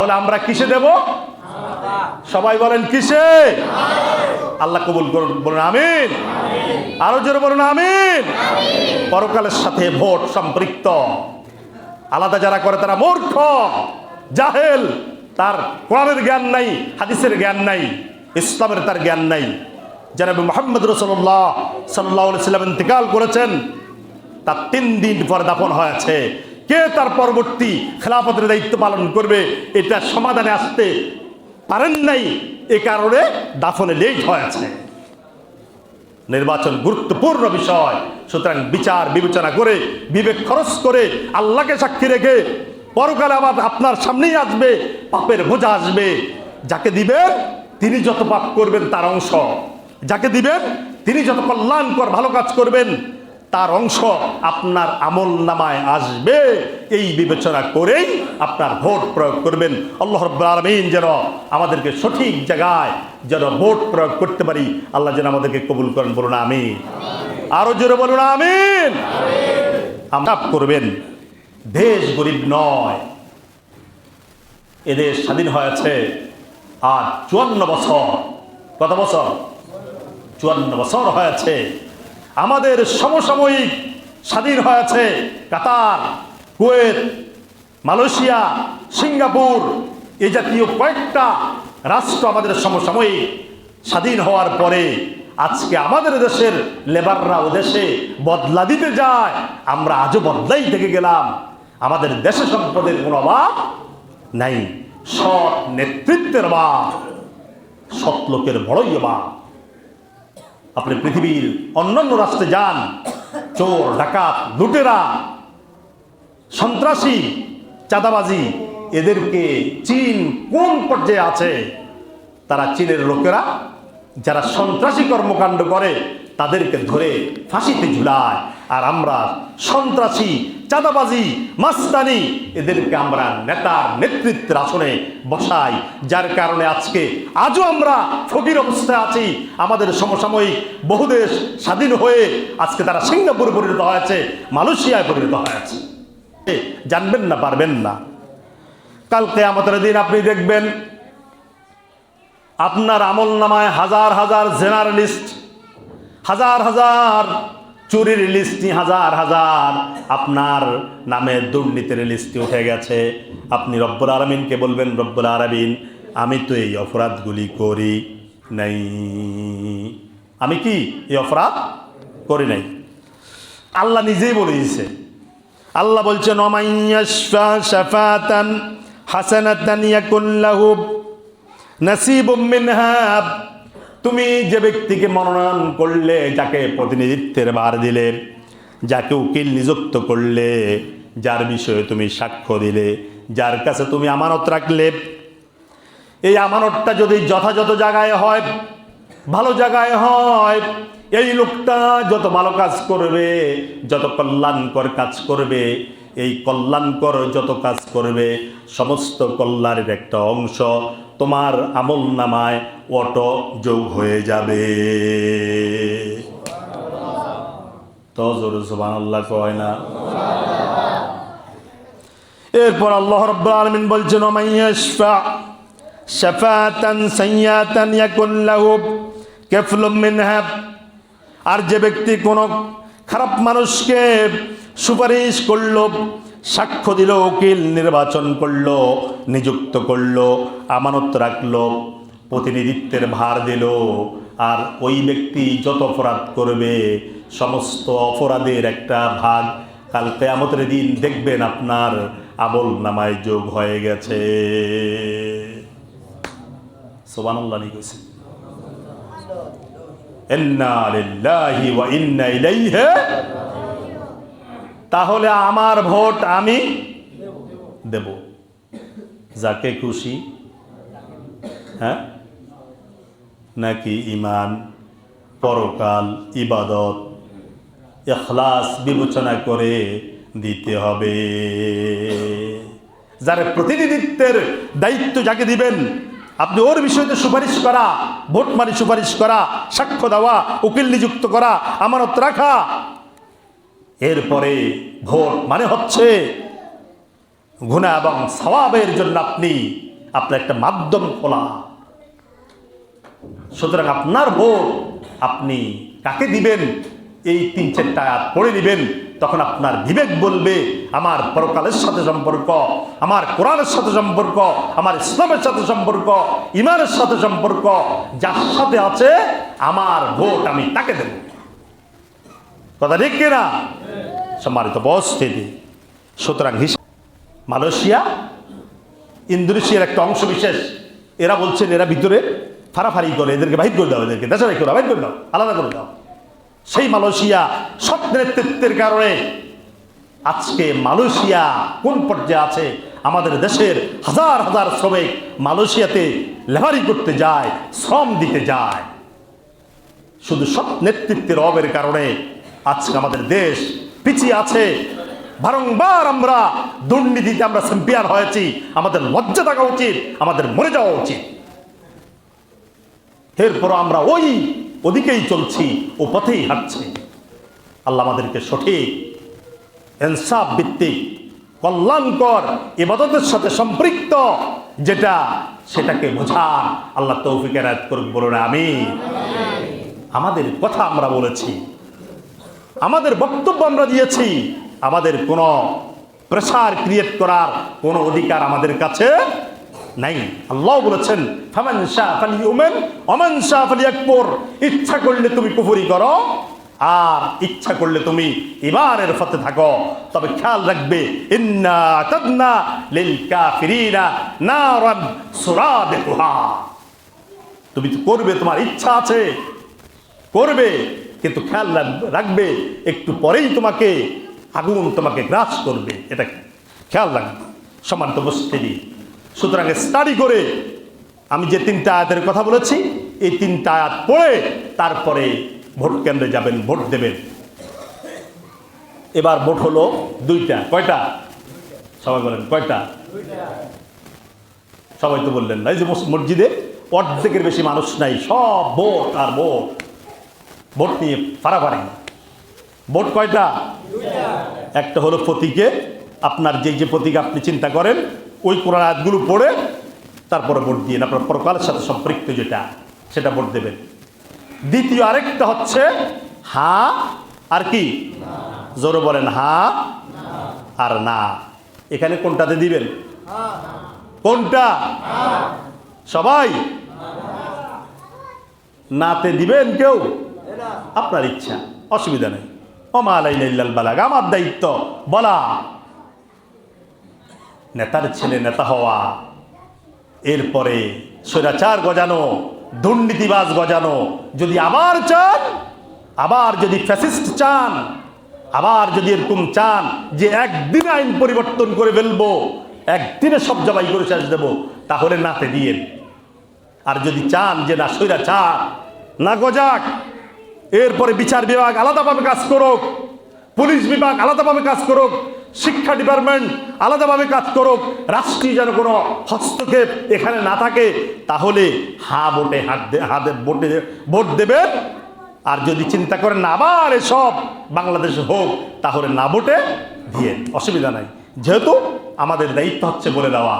তাহলে আমরা কিসে দেব? সবাই বলেন কিসে? আল্লাহ কবুল করুন, বলুন আমিন। আরো জোরে বলুন আমিন। পরকালের সাথে ভোট সম্পৃক্ত। আলাদা যারা করে তারা মূর্খ, জাহেল, তার কোরআনের জ্ঞান নাই, হাদিসের জ্ঞান নাই, ইসলামের তার জ্ঞান নাই। জনাবে মুহাম্মদ রাসূলুল্লাহ সাল্লাল্লাহু আলাইহি ওয়াসাল্লাম ইন্তেকাল করেছেন, তার 3 দিন পরে দাফন হয়েছে। কে তার পরবর্তী খেলাফতের দায়িত্ব পালন করবে এটা সমাধানে আসতে পারেন নাই, এ কারণে দাফনে লেট হয়েছে। নির্বাচন গুরুত্বপূর্ণ বিষয়, সুতরাং বিচার বিবেচনা করে, বিবেক খরচ করে, আল্লাহকে সাক্ষী রেখে, পরকালে আবার আপনার সামনেই আসবে, পাপের বোঝা আসবে। যাকে দিবেন তিনি যত পাপ করবেন তার অংশ, যাকে দিবেন তিনি যত কল্যাণকর ভালো কাজ করবেন তার অংশ আপনার আমল নামায় আসবে। এই বিবেচনা করেই আপনার ভোট প্রয়োগ করবেন। আল্লাহ রাব্বুল আলামিন যেন আমাদেরকে সঠিক জায়গায় যেন ভোট প্রয়োগ করতে পারি, আল্লাহ যেন আমাদেরকে কবুল করেন, বলুন আমিন। আরো জোরে বলুন আমিন। আমরা করবেন, দেশ গরিব নয়, এদেশ স্বাধীন হয়েছে আর 54 বছর। কত বছর? 54 বছর হয়েছে। আমাদের সমসাময়িক স্বাধীন হয়েছে কাতার, কুয়েত, মালয়েশিয়া, সিঙ্গাপুর, এই জাতীয় কয়েকটা রাষ্ট্র আমাদের সমসাময়িক স্বাধীন হওয়ার পরে আজকে আমাদের দেশের লেবাররা ও দেশে বদলা দিতে যায়, আমরা আজও বদলাই থেকে গেলাম। আমাদের দেশে সম্পদের কোনো অভাব নাই, সৎ নেতৃত্বের অভাব, সৎ লোকের বড়ই অভাব। আপনি পৃথিবীর অন্যান্য রাষ্ট্রে যান, চোর, ডাকাত, লুটেরা, সন্ত্রাসী, চাঁদাবাজি, এদেরকে চীন কোন পর্যায়ে আছে? তারা চীনের লোকেরা যারা সন্ত্রাসী কর্মকাণ্ড করে তাদেরকে ধরে ফাঁসিতে ঝুলায়, আর আমরা সন্ত্রাসী, চাঁদাবাজি, মাস্তানি, এদেরকে আমরা নেতার নেতৃত্বের আসনে বসাই, যার কারণে আজকে আজও আমরা ফকির অবস্থায় আছি। আমাদের সমসাময়িক বহু দেশ স্বাধীন হয়ে আজকে তারা সিঙ্গাপুরে পরিণত হয়েছে, মালয়েশিয়ায় পরিণত হয়েছে। জানবেন না, পারবেন না। কাল কিয়ামতের দিন আপনি দেখবেন আপনার আমল নামায় হাজার হাজার জেনার লিস্ট, হাজার হাজার চুরির লিস্টি, হাজার হাজার আপনার নামে দুর্নীতির লিস্টে উঠে গেছে। আপনি রব্বুল আলামিনকে বলবেন, রব্বুল আলামিন আমি তো এই অপরাধগুলি করি নাই, আমি কি এই অপরাধ করি নাই। আল্লাহ নিজেই বলে দিয়েছে। আল্লাহ বলছেন ওমাইয়াশফা শাফাতান হাসানাতান ইয়াকুন লাহু নাসিবুম মিনহা। তুমি যে ব্যক্তিকে মনোনয়ন করলে, যাকে প্রতিনিধিত্বের ভার দিলে, যাকে উকিল নিযুক্ত করলে, যার বিষয়ে তুমি সাক্ষ্য দিলে, যার কাছে তুমি আমানত রাখলে, এই আমানতটা যদি যথাযথ জায়গায় হয়, ভালো জায়গায় হয়, এই লোকটা যত ভালো কাজ করবে, যত কল্যাণকর কাজ করবে, এই কল্যাণকর যত কাজ করবে, সমস্ত কল্যাণের একটা অংশ তোমার আমল নামায় অটো যোগ হয়ে যাবে। তো জোরে সুবহানাল্লাহ কয় না? এরপর আল্লাহ রাব্বুল আলামিন বলছেন ওমাইয়াশফা শাফাতান সাইয়াতান ইয়াকুন লাহু কাফলুম মিনহা। আর যে ব্যক্তি কোনো খারাপ মানুষকে সুপারিশ করলো, সাক্ষ্য দিল, উকিল নির্বাচন করলো, নিযুক্ত করলো, আমানত রাখলো, প্রতিনিধিত্বের ভার দিল, আর ওই ব্যক্তি যত অপরাধ করবে সমস্ত অপরাধের একটা ভাগ কাল কিয়ামতের দিন দেখবেন আপনার আমল নামায় যোগ হয়ে গেছে। সুবহানাল্লাহ লিখেছে। ইন্না লিল্লাহি ওয়া ইন্না ইলাইহি। তাহলে আমার ভোট আমি দেব যাকে খুশি, হ্যাঁ, নাকি ইমান, পরকাল, ইবাদত, ইখলাস বিবেচনা করে দিতে হবে। যার প্রতিনিধিত্বের দায়িত্ব যাকে দিবেন, আপনি ওর বিষয়তে সুপারিশ করা, ভোট মারি সুপারিশ করা, সাক্ষ্য দেওয়া, উকিল নিযুক্ত করা, আমানত রাখা। এরপরে ভোট মানে হচ্ছে গুনাহ এবং সওয়াবের জন্য আপনি আপনার একটা মাধ্যম খোলা। সুতরাং আপনার ভোট আপনি কাকে দিবেন এই 3-4টা আয়াত পড়ে নেবেন, তখন আপনার বিবেক বলবে আমার পরকালের সাথে সম্পর্ক, আমার কোরআনের সাথে সম্পর্ক, আমার ইসলামের সাথে সম্পর্ক, ইমানের সাথে সম্পর্ক, যার সাথে আছে আমার ভোট আমি তাকে দেব। কথা ঠিক কিনা? সম্মানিত উপস্থিতি, সুতরাং মালয়েশিয়া ইন্দোনেশিয়ার একটা অংশ বিশেষ, এরা বলছেন এরা ভিতরে ফাড়াফাড়ি করে, এদেরকে বাহির করে দাও, এদেরকে দেশে রেখে দাও, বাহির করে দাও, আলাদা করে দাও। সেই মালয়েশিয়া সৎ নেতৃত্বের কারণে আজকে মালয়েশিয়া কোন পর্যায়ে আছে? আমাদের দেশের হাজার হাজার শ্রমিক মালয়েশিয়াতে লেবারি করতে যায়, শ্রম দিতে যায়। শুধু সৎ নেতৃত্বের অভাবের কারণে আজকে আমাদের দেশ পিছিয়ে আছে। বারংবার আমরা দুর্নীতিতে আমরা চ্যাম্পিয়ন হয়েছি, আমাদের লজ্জা থাকা উচিত, আমাদের মরে যাওয়া উচিত। এরপর আমরা ওই ওদিকেই চলছি, ও পথেই হাঁটছি। আল্লাহ আমাদেরকে সঠিক ইনসাফ ভিত্তিক কল্যাণকর ইবাদতের সাথে সম্পৃক্ত যেটা, সেটাকে বোঝার আল্লাহ তৌফিক এনায়েত করুক, বলুন আমিন। আমাদের কথা আমরা বলেছি, আমাদের বক্তব্য আমরা দিয়েছি, আমাদের কোনো প্রেসার ক্রিয়েট করার কোনো অধিকার আমাদের কাছে নাই। আল্লাহ বলেছেন ফামান শাআ ফালিউমিন ওয়া মান শাআ ফালিয়াকফুর, ইচ্ছা করলে তুমি কুফরি করো আর ইচ্ছা করলে তুমি ইমানের পথে থাকো, তবে খেয়াল রাখবে ইন্না তাদনা লিল কাফিরিনা নারান সুরাদিকুহা। তুমি তো করবে, তোমার ইচ্ছা আছে করবে, কিন্তু খেয়াল রাখবে একটু পরেই তোমাকে আগুন তোমাকে গ্রাস করবে, এটা খেয়াল রাখবে। সম্মানিত উপস্থিতি, সুতরাং স্টাডি করে আমি যে 3টা আয়াতের কথা বলেছি, এই 3টা আয়াত পড়ে তারপরে ভোট কেন্দ্রে যাবেন, ভোট দেবেন। এবার ভোট হলো 2টা। কয়টা? সবাই বলেন কয়টা? সবাই তো বললেন না। এই যে মসজিদে অর্ধেকের বেশি মানুষ নাই, সব ভোট আর ভোট, ভোট নিয়ে ফাড়াফাড়ি। ভোট কয়টা? একটা হলো প্রতীকে, আপনার যে প্রতীক আপনি চিন্তা করেন ওই কোরআন আয়াতগুলো পড়ে তারপরে ভোট দিয়ে আপনার পরকালের সাথে সম্পৃক্ত যেটা, সেটা ভোট দেবেন। দ্বিতীয় আরেকটা হচ্ছে হ্যাঁ আর কি, জোরে বলেন হ্যাঁ আর না। এখানে কোনটাতে দিবেন? কোনটা? সবাই নাতে দিবেন? কেউ? আপনার ইচ্ছা, অসুবিধা নেই। ওমা আলাইনা ইল্লাল বালাগ, আমার দায়িত্ব বলা। নেতার ছেলে নেতা হওয়া, এরপরে স্বৈরাচার গজানো, দুর্নীতিবাজ গজানো। যদি আবার চান, আবার যদি ফ্যাসিস্ট চান, আবার যদি এরকম চান যে একদিনে আইন পরিবর্তন করে ফেলবো, একদিনে সব জবাই করে শেষ দেবো, তাহলে নাতে দিয়েন। আর যদি চান যে না স্বৈরাচার না গজাক, এরপরে বিচার বিভাগ আলাদাভাবে কাজ করুক, পুলিশ বিভাগ আলাদাভাবে কাজ করুক, শিক্ষা ডিপার্টমেন্ট আলাদাভাবে কাজ করুক, রাষ্ট্রীয় যেন কোনো হস্তক্ষেপ এখানে না থাকে, তাহলে ভোটে ভোট দেবেন। আর যদি চিন্তা করেন না আবার এসব বাংলাদেশে হোক, তাহলে না ভোটে দিয়ে অসুবিধা নাই। যেহেতু আমাদের দায়িত্ব হচ্ছে বলে দেওয়া,